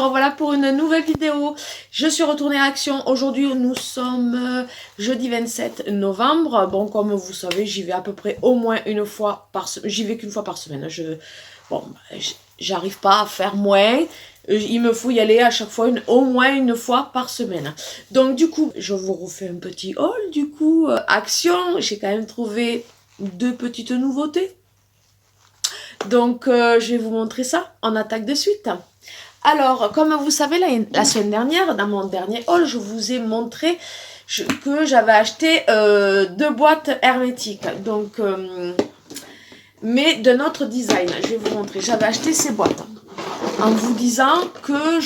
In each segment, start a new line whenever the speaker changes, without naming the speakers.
revoilà pour une nouvelle vidéo. Je suis retournée à Action. Aujourd'hui, nous sommes jeudi 27 novembre. Bon, comme vous savez, j'y vais à peu près au moins une fois par semaine. J'y vais qu'une fois par semaine. Bon, j'arrive pas à faire moins. Il me faut y aller à chaque fois au moins une fois par semaine. Donc du coup, je vous refais un petit haul. Du coup, Action, j'ai quand même trouvé deux petites nouveautés. Donc, je vais vous montrer ça. On attaque de suite. Alors, comme vous savez, la semaine dernière, dans mon dernier haul, je vous ai montré que j'avais acheté deux boîtes hermétiques. Donc, mais d'un autre design. Je vais vous montrer. J'avais acheté ces boîtes en vous disant que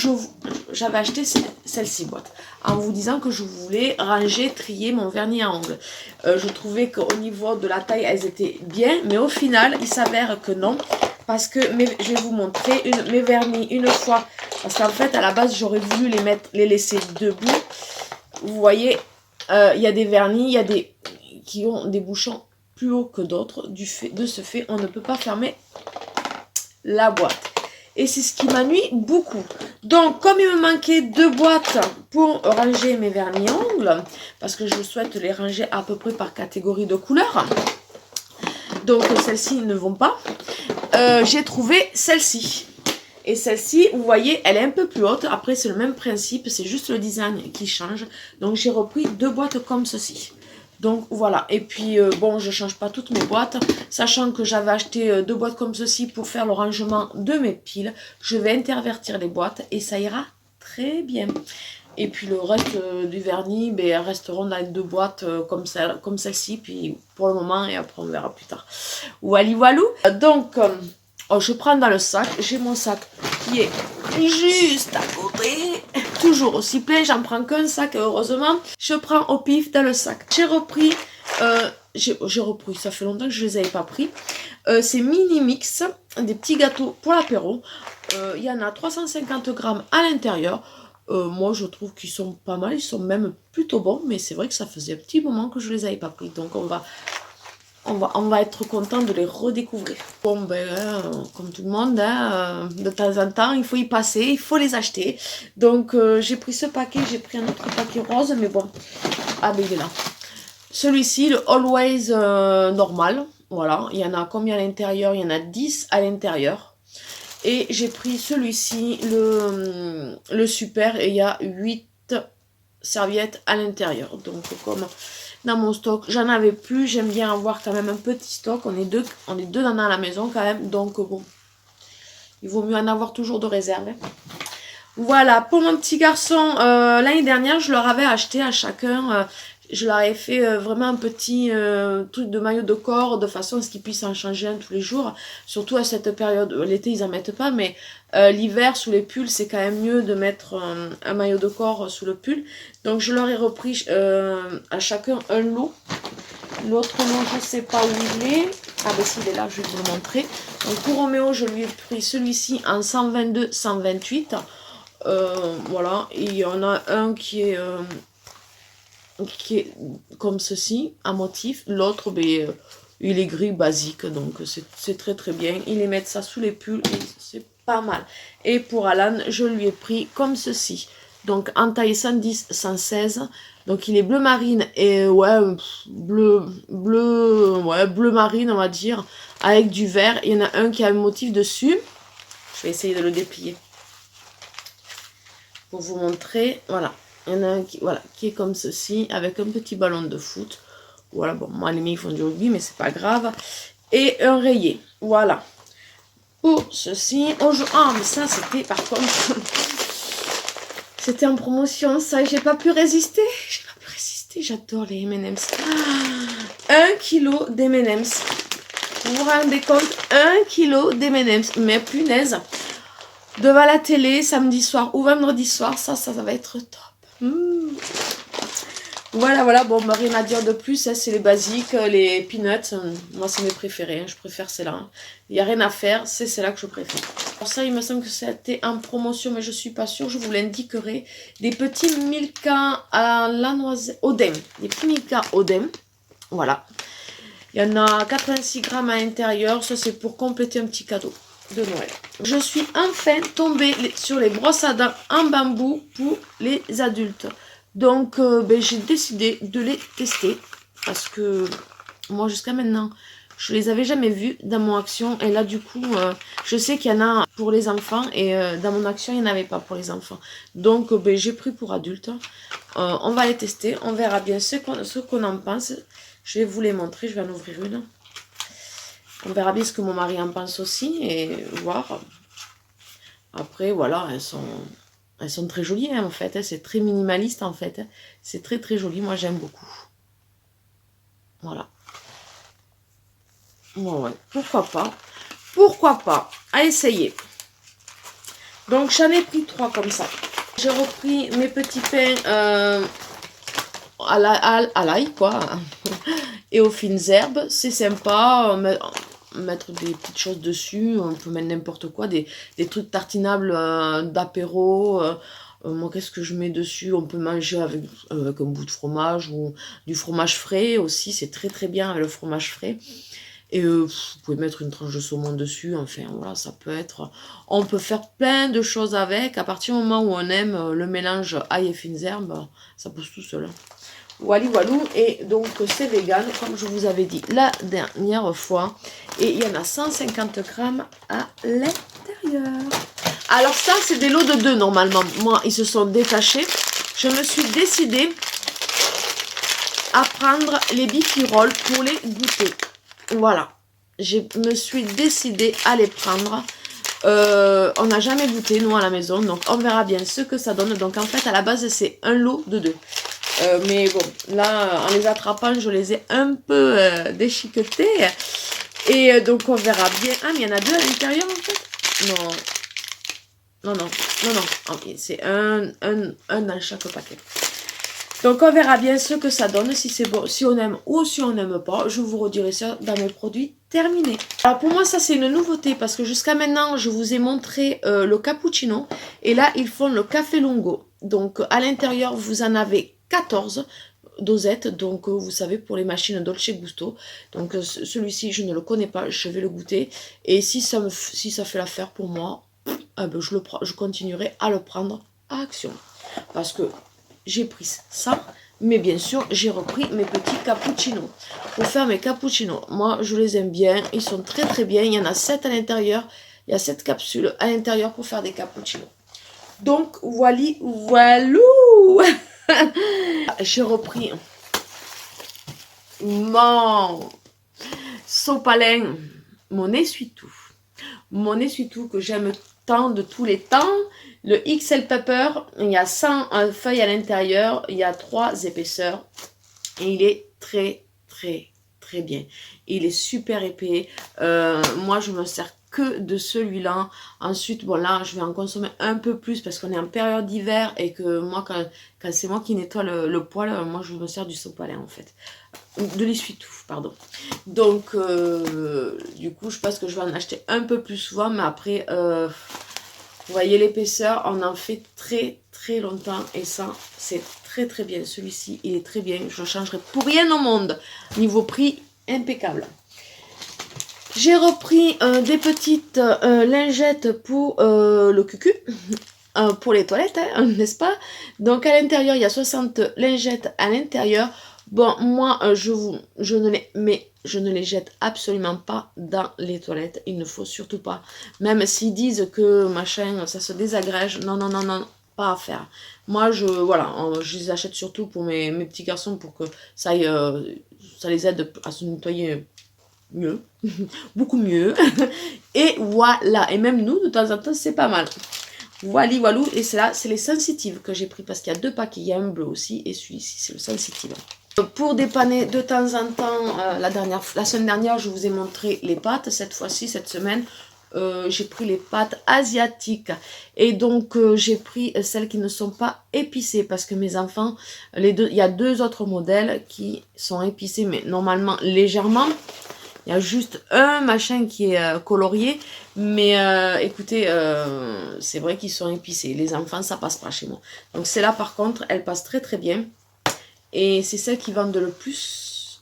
j'avais acheté celle-ci boîte. En vous disant que je voulais ranger, trier mon vernis à ongles. Je trouvais qu'au niveau de la taille, elles étaient bien, mais au final, il s'avère que non. Parce que je vais vous montrer mes vernis une fois. Parce qu'en fait, à la base, j'aurais voulu les laisser debout. Vous voyez, il y a des vernis, qui ont des bouchons plus hauts que d'autres. De ce fait, on ne peut pas fermer la boîte. Et c'est ce qui m'ennuie beaucoup. Donc, comme il me manquait deux boîtes pour ranger mes vernis ongles, parce que je souhaite les ranger à peu près par catégorie de couleur, donc celles-ci ne vont pas, j'ai trouvé celle-ci. Et celle-ci, vous voyez, elle est un peu plus haute. Après, c'est le même principe, c'est juste le design qui change. Donc, j'ai repris deux boîtes comme ceci. Donc voilà, et puis bon, je change pas toutes mes boîtes, sachant que j'avais acheté deux boîtes comme ceci pour faire le rangement de mes piles. Je vais intervertir les boîtes et ça ira très bien. Et puis le reste du vernis, ben, resteront dans les deux boîtes comme celle-ci, puis pour le moment, et après on verra plus tard. Wally walou. Donc, je prends dans le sac, j'ai mon sac qui est juste à côté. Toujours aussi plein, j'en prends qu'un sac, heureusement. Je prends au pif dans le sac. J'ai repris, ça fait longtemps que je ne les avais pas pris. C'est mini mix, des petits gâteaux pour l'apéro. Il y en a 350 grammes à l'intérieur. Moi, je trouve qu'ils sont pas mal, ils sont même plutôt bons. Mais c'est vrai que ça faisait un petit moment que je ne les avais pas pris. Donc, on va être content de les redécouvrir. Bon, ben, comme tout le monde, hein, de temps en temps, il faut y passer, il faut les acheter. Donc, j'ai pris ce paquet, j'ai pris un autre paquet rose, mais bon. Ah, ben, il est là. Celui-ci, le Always normal. Voilà, il y en a combien à l'intérieur? Il y en a 10 à l'intérieur. Et j'ai pris celui-ci, le super, et il y a 8 serviettes à l'intérieur. Donc, comme dans mon stock, j'en avais plus, j'aime bien avoir quand même un petit stock, on est deux dans la maison quand même, donc bon, il vaut mieux en avoir toujours de réserve. Voilà, pour mon petit garçon, l'année dernière, je leur avais acheté à chacun, je leur ai fait vraiment un petit truc de maillot de corps, de façon à ce qu'ils puissent en changer un tous les jours, surtout à cette période, l'été ils en mettent pas, mais l'hiver sous les pulls, c'est quand même mieux de mettre un maillot de corps sous le pull. Donc je leur ai repris à chacun un lot. L'autre lot, je ne sais pas où il est. Ah ben s'il est là, je vais vous le montrer. Donc pour Roméo, je lui ai pris celui-ci en 122-128. Voilà, et il y en a un qui est comme ceci, à motif. L'autre, ben, il est gris basique, donc c'est très très bien. Ils les mettent ça sous les pulls et c'est pas mal. Et pour Alan, je lui ai pris comme ceci. Donc en taille 110-116. Donc il est bleu marine et ouais, bleu marine, on va dire, avec du vert. Il y en a un qui a un motif dessus. Je vais essayer de le déplier pour vous montrer. Voilà. Il y en a un qui est comme ceci, avec un petit ballon de foot. Voilà, bon, moi les miens ils font du rugby, mais c'est pas grave. Et un rayé. Voilà. Pour ceci. Ah, mais ça c'était par contre. C'était en promotion, ça, j'ai pas pu résister. J'adore les M&M's. 1 kg d'M&M's. Vous vous rendez compte? 1 kg d'M&M's. Mais punaise. Devant la télé, samedi soir ou vendredi soir, ça va être top. Voilà, bon, bah, rien à dire de plus, hein, c'est les basiques, les peanuts, moi c'est mes préférés, hein, je préfère celle-là. Il n'y a rien à faire, c'est celle-là que je préfère. Alors ça, il me semble que c'était en promotion, mais je ne suis pas sûre, je vous l'indiquerai. Des petits Milka à la noisette, Odem, des petits Milka Odem, voilà. Il y en a 86 grammes à l'intérieur, ça c'est pour compléter un petit cadeau. de Noël. Je suis enfin tombée sur les brosses à dents en bambou pour les adultes. Donc j'ai décidé de les tester parce que moi jusqu'à maintenant je les avais jamais vues dans mon action et là du coup je sais qu'il y en a pour les enfants et dans mon action il n'y en avait pas pour les enfants. Donc j'ai pris pour adultes. On va les tester, on verra bien ce qu'on en pense. Je vais vous les montrer, je vais en ouvrir une. On verra bien ce que mon mari en pense aussi et voir. Après, voilà, elles sont très jolies hein, en fait. Hein, c'est très minimaliste en fait. Hein. C'est très très joli, moi j'aime beaucoup. Voilà. Bon, ouais, pourquoi pas. Pourquoi pas. À essayer. Donc j'en ai pris 3 comme ça. J'ai repris mes petits pains à l'ail quoi. Et aux fines herbes. C'est sympa. Mettre des petites choses dessus, on peut mettre n'importe quoi, des trucs tartinables d'apéro. Moi, qu'est-ce que je mets dessus? On peut manger avec un bout de fromage ou du fromage frais aussi, c'est très très bien avec le fromage frais. Et vous pouvez mettre une tranche de saumon dessus, enfin voilà, ça peut être... On peut faire plein de choses avec, à partir du moment où on aime le mélange ail et fines herbes, ça pousse tout seul. Wally Walou, et donc c'est vegan comme je vous avais dit la dernière fois, et il y en a 150 grammes à l'intérieur. Alors ça c'est des lots de 2 normalement, moi ils se sont détachés. Je me suis décidée à prendre les Bifi Roll pour les goûter. Voilà, je me suis décidée à les prendre. On n'a jamais goûté nous à la maison, donc on verra bien ce que ça donne. Donc en fait à la base c'est un lot de 2. Mais bon, là, en les attrapant, je les ai un peu déchiquetés. Et donc, on verra bien. Ah, mais il y en a 2 à l'intérieur, en fait? Non. Non, non. Non, non. Okay, c'est un dans chaque paquet. Donc, on verra bien ce que ça donne, si c'est bon, si on aime ou si on n'aime pas. Je vous redirai ça dans mes produits terminés. Alors, pour moi, ça, c'est une nouveauté parce que jusqu'à maintenant, je vous ai montré le cappuccino. Et là, ils font le café lungo. Donc, à l'intérieur, vous en avez 14 dosettes, donc vous savez pour les machines Dolce Gusto. Donc celui-ci je ne le connais pas, je vais le goûter et si ça fait l'affaire pour moi, ben, je continuerai à le prendre à Action parce que j'ai pris ça, mais bien sûr j'ai repris mes petits cappuccinos pour faire mes cappuccinos. Moi je les aime bien, ils sont très très bien, il y en a 7 à l'intérieur, il y a 7 capsules à l'intérieur pour faire des cappuccinos. Donc voilà, j'ai repris mon sopalin, mon essuie-tout. Mon essuie-tout que j'aime tant de tous les temps. Le XL Pepper, il y a 100 feuilles à l'intérieur, il y a 3 épaisseurs. Et il est très très très bien. Il est super épais. Moi je me sers que de celui-là. Ensuite, bon là, je vais en consommer un peu plus parce qu'on est en période d'hiver et que moi, quand c'est moi qui nettoie le poêle, moi je me sers du sopalin en fait. De l'essuie-tout, pardon. Donc, du coup, je pense que je vais en acheter un peu plus souvent, mais après, vous voyez l'épaisseur, on en fait très très longtemps et ça, c'est très très bien. Celui-ci, il est très bien. Je ne changerai pour rien au monde. Niveau prix, impeccable. J'ai repris des petites lingettes pour le cucu, pour les toilettes, hein, n'est-ce pas? Donc à l'intérieur, il y a 60 lingettes à l'intérieur. Bon, moi, je ne les jette absolument pas dans les toilettes. Il ne faut surtout pas. Même s'ils disent que machin, ça se désagrège. Non, non, non, non, pas à faire. Moi, voilà, je les achète surtout pour mes petits garçons pour que ça les aide à se nettoyer mieux, beaucoup mieux. Et voilà, et même nous, de temps en temps, c'est pas mal. Voilà, walou, et c'est là, c'est les sensitives que j'ai pris parce qu'il y a 2 paquets, il y a un bleu aussi, et celui-ci, c'est le sensitive. Pour dépanner de temps en temps, la semaine dernière, je vous ai montré les pâtes. Cette fois-ci, cette semaine, j'ai pris les pâtes asiatiques. Et donc, j'ai pris celles qui ne sont pas épicées. Parce que mes enfants, il y a 2 autres modèles qui sont épicés, mais normalement légèrement. Il y a juste un machin qui est colorié. Mais écoutez, c'est vrai qu'ils sont épicés. Les enfants, ça passe pas chez moi. Donc, celle-là, par contre, elle passe très très bien. Et c'est celle qui vendent le plus.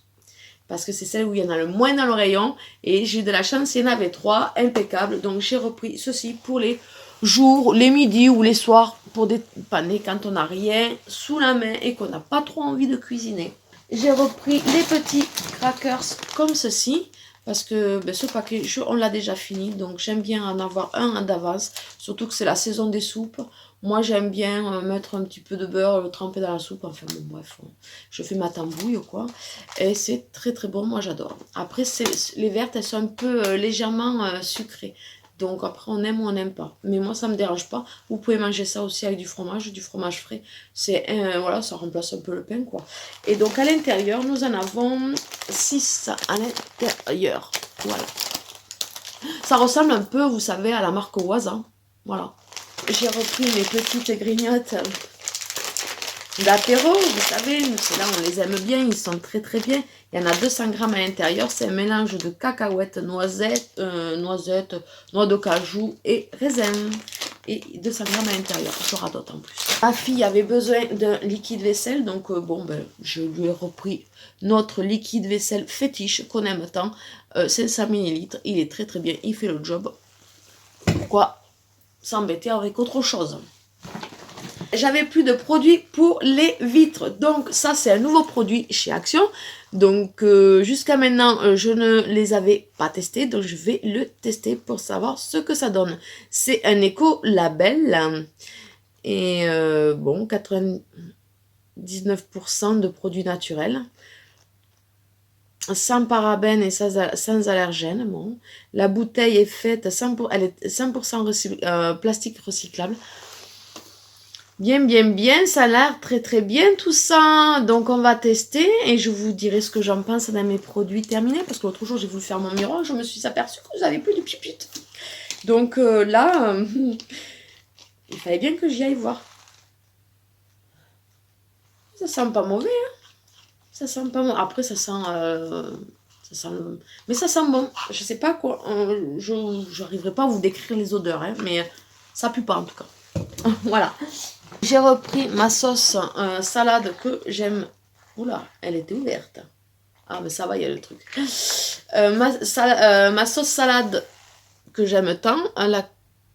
parce que c'est celle où il y en a le moins dans le rayon. Et j'ai eu de la chance, il y en avait 3, impeccable. Donc j'ai repris ceci pour les jours, les midis ou les soirs, pour dépanner quand on n'a rien sous la main et qu'on n'a pas trop envie de cuisiner. J'ai repris les petits crackers comme ceci, parce que ben, ce paquet, on l'a déjà fini, donc j'aime bien en avoir un d'avance, surtout que c'est la saison des soupes. Moi, j'aime bien mettre un petit peu de beurre, le tremper dans la soupe, enfin bon, bref, je fais ma tambouille, quoi. Et c'est très très bon, moi j'adore. Après, les vertes, elles sont un peu légèrement sucrées. Donc après, on aime ou on n'aime pas. Mais moi, ça ne me dérange pas. Vous pouvez manger ça aussi avec du fromage frais. C'est voilà, ça remplace un peu le pain, quoi. Et donc, à l'intérieur, nous en avons 6 à l'intérieur. Voilà. Ça ressemble un peu, vous savez, à la marque Waza. Voilà. J'ai repris mes petites grignottes d'apéro, vous savez, ceux-là on les aime bien, ils sont très très bien. Il y en a 200 grammes à l'intérieur, c'est un mélange de cacahuètes, noisettes, noix de cajou et raisin. Et 200 grammes à l'intérieur, j'aurai d'autres en plus. Ma fille avait besoin d'un liquide vaisselle, donc bon, ben, je lui ai repris notre liquide vaisselle fétiche qu'on aime tant, 500 ml, il est très très bien, il fait le job. Pourquoi s'embêter avec autre chose? J'avais plus de produits pour les vitres. Donc ça, c'est un nouveau produit chez Action. Donc jusqu'à maintenant, je ne les avais pas testés. Donc je vais le tester pour savoir ce que ça donne. C'est un éco-label. Et bon, 99% de produits naturels. Sans parabènes et sans allergènes. Bon. La bouteille est faite, elle est 100% plastique recyclable. Bien, bien, bien, ça a l'air très, très bien tout ça. Donc, on va tester et je vous dirai ce que j'en pense dans mes produits terminés. Parce que l'autre jour, j'ai voulu faire mon miroir, je me suis aperçue que vous n'avez plus de pipit. Donc là, il fallait bien que j'y aille voir. Ça sent pas mauvais, hein. Ça sent pas mauvais. Après, ça sent mais ça sent bon. Je sais pas quoi. Je n'arriverai pas à vous décrire les odeurs, hein, mais ça pue pas en tout cas. Voilà. J'ai repris ma sauce salade que j'aime. Oula, elle était ouverte. Ah, mais ça va, il y a le truc. Ma sauce salade que j'aime tant, la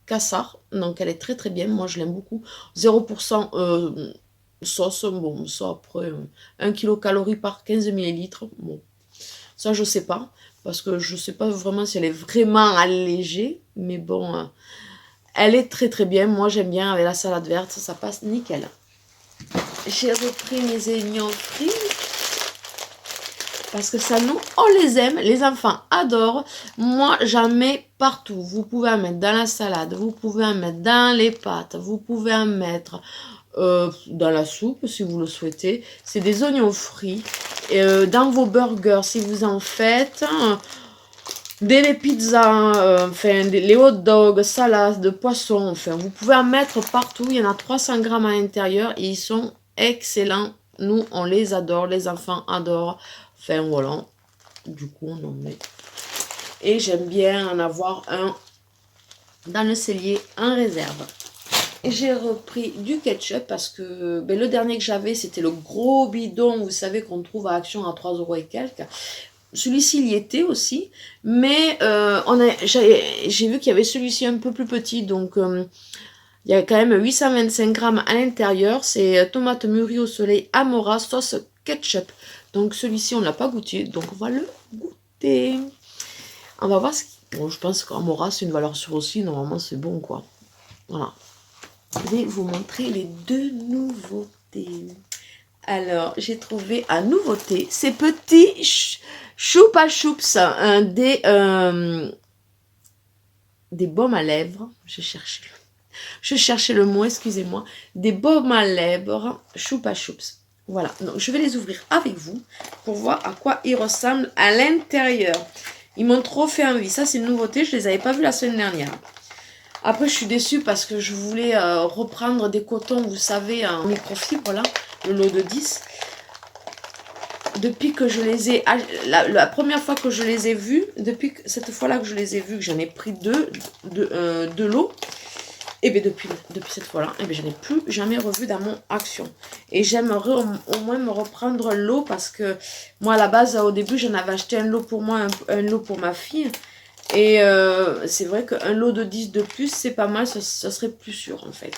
Cassar. Donc, elle est très très bien. Moi, je l'aime beaucoup. 0% sauce. Bon, ça après, 1 kcal par 15 ml. Bon, ça, je sais pas. Parce que je sais pas vraiment si elle est vraiment allégée. Mais bon... elle est très très bien, moi j'aime bien avec la salade verte, ça passe nickel. J'ai repris mes oignons frits, parce que ça nous, on les aime, les enfants adorent. Moi j'en mets partout, vous pouvez en mettre dans la salade, vous pouvez en mettre dans les pâtes, vous pouvez en mettre dans la soupe si vous le souhaitez. C'est des oignons frits, dans vos burgers si vous en faites. Les pizzas, enfin, les hot dogs, salades, de poisson, enfin, vous pouvez en mettre partout. Il y en a 300 grammes à l'intérieur et ils sont excellents. Nous, on les adore, les enfants adorent. Enfin, voilà. Du coup, on en met. Et j'aime bien en avoir un dans le cellier en réserve. Et j'ai repris du ketchup parce que ben, le dernier que j'avais, c'était le gros bidon, vous savez, qu'on trouve à Action à 3 € et quelques. Celui-ci, il y était aussi, mais j'ai vu qu'il y avait celui-ci un peu plus petit, donc il y a quand même 825 grammes à l'intérieur. C'est tomate mûrie au soleil Amora sauce ketchup. Donc celui-ci, on ne l'a pas goûté, donc on va le goûter. On va voir ce qu'il... Bon, je pense qu'Amora, c'est une valeur sûre aussi, normalement c'est bon, quoi. Voilà. Je vais vous montrer les deux nouveautés. Alors, j'ai trouvé à nouveauté ces petits choupa choups, des baumes à lèvres. Je cherchais le mot, excusez-moi. Des baumes à lèvres choupa choups. Voilà, donc je vais les ouvrir avec vous pour voir à quoi ils ressemblent à l'intérieur. Ils m'ont trop fait envie. Ça, c'est une nouveauté, je ne les avais pas vus la semaine dernière. Après, je suis déçue parce que je voulais reprendre des cotons, vous savez, en microfibre, là, le lot de 10. Depuis que je les ai... La première fois que je les ai vus, depuis cette fois-là que je les ai vus, que j'en ai pris deux de l'eau. Et bien depuis cette fois-là, et bien je n'ai plus jamais revu dans mon Action. Et j'aimerais au moins me reprendre l'eau parce que moi à la base, au début, j'en avais acheté un lot pour moi, un lot pour ma fille. Et c'est vrai qu'un lot de 10 de plus, c'est pas mal, ça serait plus sûr en fait.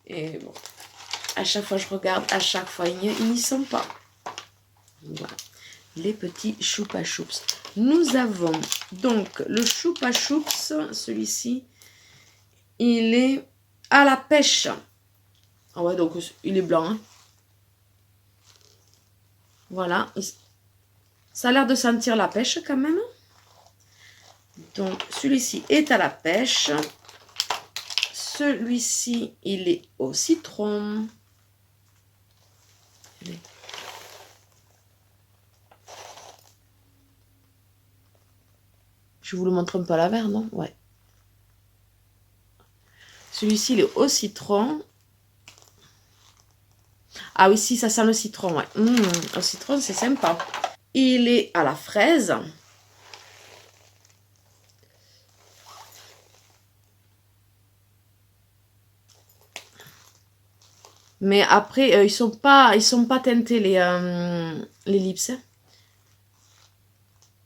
Et bon, à chaque fois je regarde, à chaque fois ils n'y sont pas. Voilà, les petits choupa choups. Nous avons donc le choupa choups, celui-ci. Il est à la pêche. Ah ouais, donc il est blanc. Hein. Voilà. Ça a l'air de sentir la pêche quand même. Donc celui-ci est à la pêche. Celui-ci, il est au citron. Je vous le montre un peu à l'envers, non? Ouais. Celui-ci, il est au citron. Ah oui, si, ça sent le citron, ouais. Au citron, c'est sympa. Il est à la fraise. Mais après, ils sont pas teintés, les lips. Hein.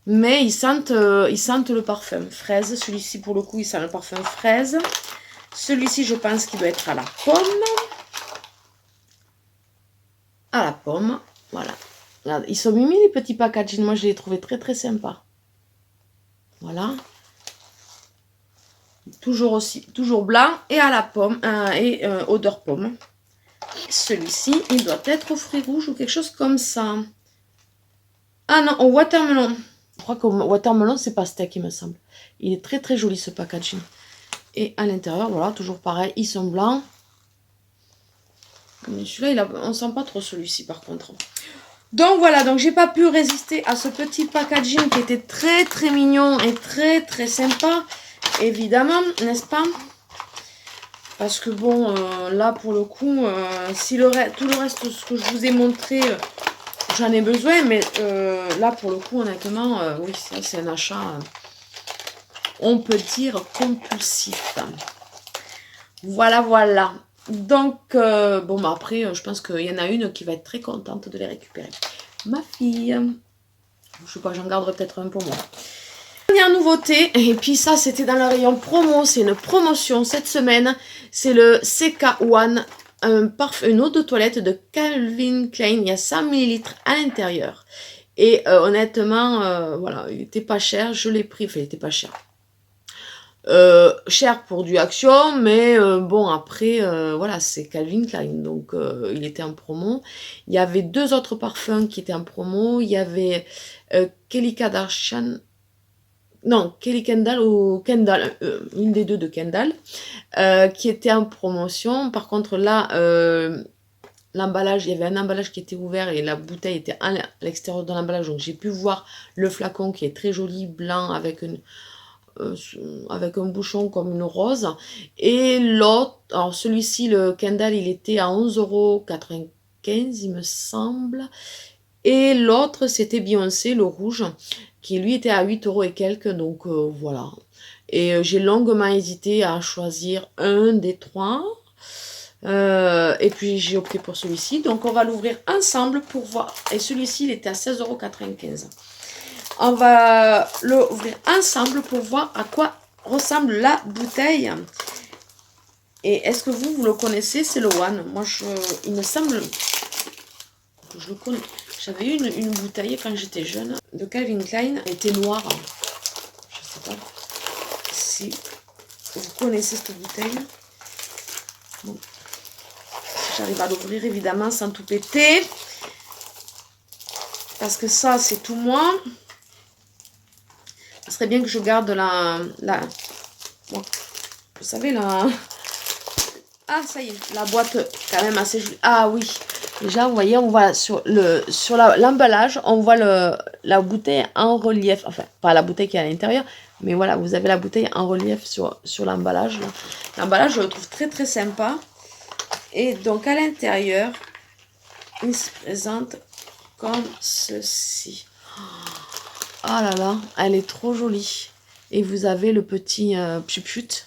Mais ils sentent le parfum fraise. Celui-ci, pour le coup, il sent le parfum fraise. Celui-ci, je pense qu'il doit être à la pomme. À la pomme, voilà. Regarde, ils sont mimi les petits packaging. Moi, je les ai trouvés très très sympas. Voilà. Toujours blanc et à la pomme odeur pomme. Celui-ci, il doit être aux fruits rouges ou quelque chose comme ça. Ah non, au watermelon. Je crois qu'au watermelon, c'est pas steak, il me semble. Il est très très joli ce packaging. Et à l'intérieur, voilà, toujours pareil, ils sont blancs. Mais celui-là, on sent pas trop celui-ci par contre. Donc voilà, donc j'ai pas pu résister à ce petit packaging qui était très très mignon et très très sympa. Évidemment, n'est-ce pas? Parce que bon, là pour le coup, si tout le reste, ce que je vous ai montré, j'en ai besoin. Mais là pour le coup, honnêtement, oui, c'est un achat, on peut dire, compulsif. Voilà, voilà. Donc, bon, bah après, je pense qu'il y en a une qui va être très contente de les récupérer. Ma fille. Je sais pas, j'en garderai peut-être un pour moi. Dernière nouveauté, et puis ça, c'était dans le rayon promo. C'est une promotion cette semaine. C'est le CK1, une eau de toilette de Calvin Klein. Il y a 100 ml à l'intérieur. Et honnêtement, voilà, il était pas cher. Je l'ai pris, enfin, il était pas cher. Cher pour du Action, mais bon après voilà, c'est Calvin Klein, donc il était en promo. Il y avait 2 autres parfums qui étaient en promo. Il y avait Kelly Kardashian, non, Kelly Kendall ou Kendall, une des deux de Kendall, qui était en promotion. Par contre là, l'emballage, il y avait un emballage qui était ouvert et la bouteille était à l'extérieur de l'emballage, donc j'ai pu voir le flacon qui est très joli, blanc, avec un bouchon comme une rose. Et l'autre, alors celui-ci, le Kendall, il était à 11,95 €, il me semble. Et l'autre, c'était Beyoncé, le rouge, qui lui était à 8 € et quelques. Donc voilà. Et j'ai longuement hésité à choisir un des 3. Et puis j'ai opté pour celui-ci. Donc on va l'ouvrir ensemble pour voir. Et celui-ci, il était à 16,95 €. On va l'ouvrir ensemble pour voir à quoi ressemble la bouteille. Et est-ce que vous le connaissez? C'est le One. Moi, il me semble que je le connais. J'avais eu une bouteille quand j'étais jeune de Calvin Klein. Elle était noire. Je ne sais pas si vous connaissez cette bouteille. Bon. Si j'arrive à l'ouvrir, évidemment, sans tout péter. Parce que ça, c'est tout moi. Ce serait bien que je garde bon, vous savez, ah, ça y est, la boîte quand même assez jolie. Ah oui, déjà, vous voyez, on voit sur l'emballage, on voit la bouteille en relief. Enfin, pas la bouteille qui est à l'intérieur, mais voilà, vous avez la bouteille en relief sur l'emballage. L'emballage, je le trouve très très sympa. Et donc, à l'intérieur, il se présente comme ceci. Ah là là, elle est trop jolie. Et vous avez le petit puput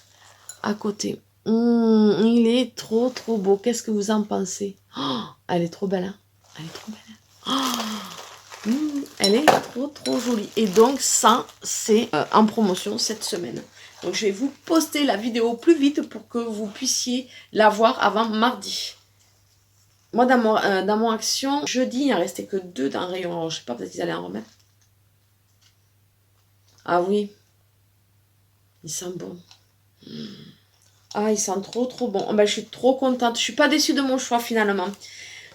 à côté. Il est trop beau. Qu'est-ce que vous en pensez? Oh, elle est trop belle, hein? Elle est trop belle. Oh, elle est trop jolie. Et donc ça, c'est en promotion cette semaine. Donc je vais vous poster la vidéo plus vite pour que vous puissiez la voir avant mardi. Moi, dans mon action, jeudi, il ne restait que 2 dans le rayon. Alors, je ne sais pas, peut-être qu'ils allaient en remettre. Ah oui, ils sentent bon. Ah, ils sentent trop bon. Ben, je suis trop contente. Je suis pas déçue de mon choix finalement.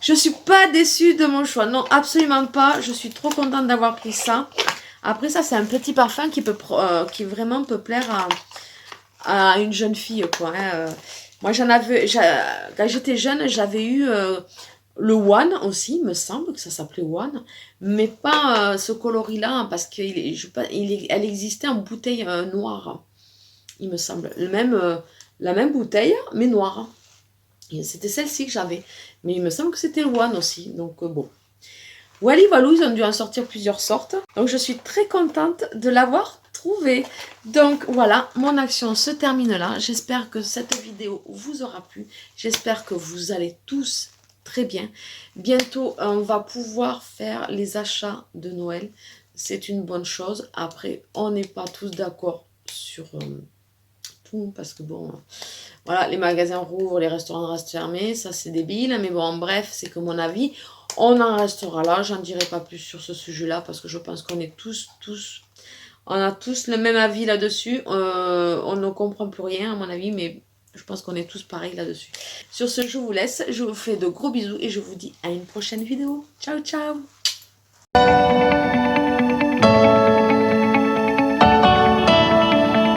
Je suis pas déçue de mon choix. Non, absolument pas. Je suis trop contente d'avoir pris ça. Après ça, c'est un petit parfum qui vraiment peut plaire à une jeune fille, quoi. Hein. Moi, quand j'étais jeune, j'avais eu le One aussi, il me semble que ça s'appelait One, mais pas ce coloris-là, parce elle existait en bouteille noire, il me semble. La même bouteille, mais noire. Et c'était celle-ci que j'avais. Mais il me semble que c'était le One aussi, donc bon. Wally Walou, ils ont dû en sortir plusieurs sortes. Donc je suis très contente de l'avoir trouvé. Donc voilà, mon action se termine là. J'espère que cette vidéo vous aura plu. J'espère que vous allez tous très bien. Bientôt, on va pouvoir faire les achats de Noël. C'est une bonne chose. Après, on n'est pas tous d'accord sur tout. Parce que bon, voilà, les magasins rouvrent, les restaurants restent fermés. Ça, c'est débile. Mais bon, bref, c'est que mon avis. On en restera là, j'en dirai pas plus sur ce sujet-là parce que je pense qu'on est on a tous le même avis là-dessus. On ne comprend plus rien à mon avis, mais je pense qu'on est tous pareils là-dessus. Sur ce, je vous laisse, je vous fais de gros bisous et je vous dis à une prochaine vidéo. Ciao, ciao!